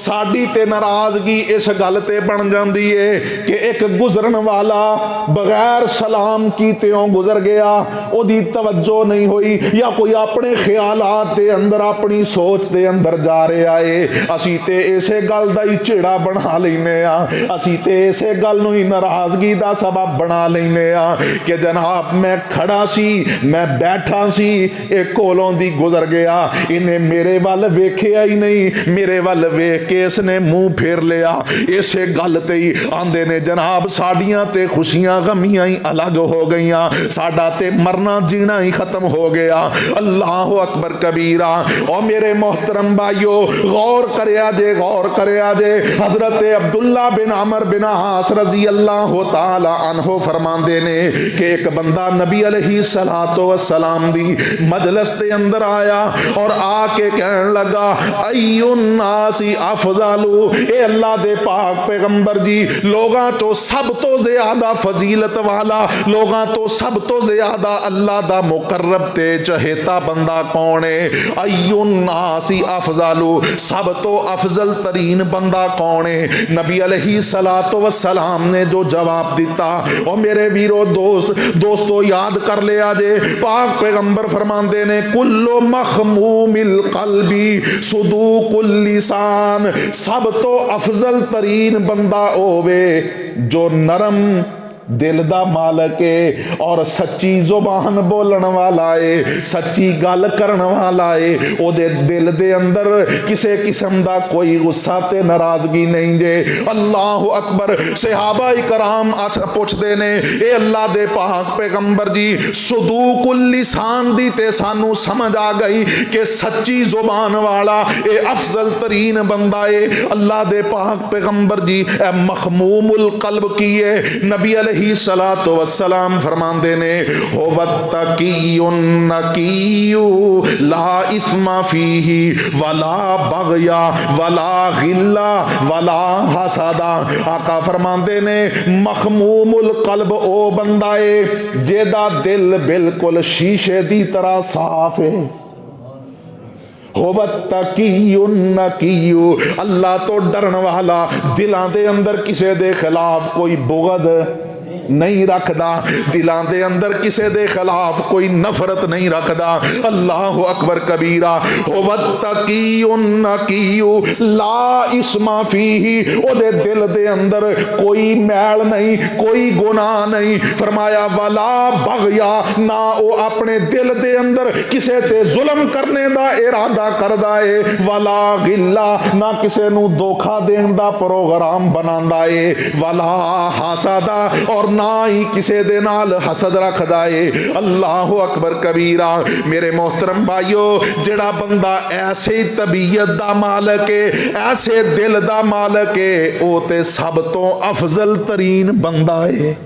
साडी ते नाराजगी इस गल ते बन जाती है कि एक गुजरन वाला बगैर सलाम कीतियों गुजर गया, ओदी तवज्जो नहीं हुई, या कोई अपने ख्यालात दे अंदर अपनी सोच दे अंदर जा रहा है। असी ते इसे गल दा ही झेड़ा बना लेने आ, असी ते इसे गल नूं ही नाराजगी दा सबब बना लेने आ कि जनाब मैं खड़ा सी, मैं बैठा सी, एक कोलों दी गुजर गया, इन्हें मेरे वाल वेखिया ही नहीं, मेरे वाल वेख के इसने मुंह फेर लिया। इसे गल ते ही आंदे ने जनाब साडियां ते खुशियां गमियां ही अलग हो गईयां, साडा ते मरना जीना ही खत्म हो गया। अल्लाह अकबर कबीरा। और मेरे मोहतरम भाइयों गौर करया जे, गौर करया जे, हजरत अब्दुल्ला बिन अमर बिन आस रजी अल्लाह तआला अन्हो फरमांदे ने कि एक बंदा नबी अलैहिस्सलातु वस्सलाम दी मजलिस दे अंदर आया और आके कहन लगा अय्युन नासी अफजालु, ए अल्लाह दे पाक पैगंबर जी लोगां तो सब तो ज्यादा फजीलत वाला, लोगां तो सब तो ज्यादा अल्लाह दा मुकर्रब ते चहेता बंदा कौन है? अय्युन नासी अफजालु, सब तो अफजल तरीन बंदा कौन है? नबी अलैहिस्सलातु वस्सलाम ने जो जवाब दिता, और मेरे वीरो दोस्तों याद कर लिया जे, पाक पैगंबर फरमाते ने कुल्लु मखमूमिल कल्बी सुदूकुल लिसान, सब तो अफजल तरीन बंदा होवे जो नरम दिल दा मालक है और सच्ची जुबान बोलन वाला है, सच्ची गल करन वाला है। ओदे दिल दे अंदर किसी किस्म दा कोई गुस्सा ते नाराजगी नहीं जे। अल्लाह अकबर। सहाबा कराम पुछदे ने ए अल्लाह दे पाक पैगंबर जी सुदूकुल लिसान दी ते सानू समझ आ गई कि सच्ची जुबान वाला ए अफजल तरीन बंदा है। अल्लाह दे पाक पैगंबर जी ए मखमूमुल कल्ब की है। नबी सलातो वस्सलाम फरमाते ने हुवत्तकीयुन नकीयु ला इस्मा फीही वला बग़या वला गिल्ला वला हसदा। आका फरमाते ने मखमूमुल कल्ब ओ बंदा है जेदा दिल बिल्कुल शीशे दी तरह साफ है। अल्लाह तो डरन वाला दिलां दे अंदर किसी दे खिलाफ कोई बुग़्ज़ नहीं रखदा, दिलां दे अंदर किसी दे खिलाफ कोई नफरत नहीं रखदा। अल्लाह अकबर कबीरा। ला इस्मा फीही, ओदे दिल दे अंदर कोई मैल नहीं, कोई गुनाह नहीं। फरमाया वला बग़या, ना वो अपने दिल दे अंदर किसी ते जुल्म करने दा इरादा करदा है। वला गिल्ला, ना किसी नू धोखा देने दा प्रोग्राम बनांदा है। वला हसदा, और ना ही किसी दे नाल हसद रखदा है। अल्लाह अकबर कबीरा। मेरे मोहतरम भाइयों जेड़ा बंदा ऐसे तबीयत दा मालक है, ऐसे दिल दा मालक है, वो ते सब तो अफजल तरीन बंदा है।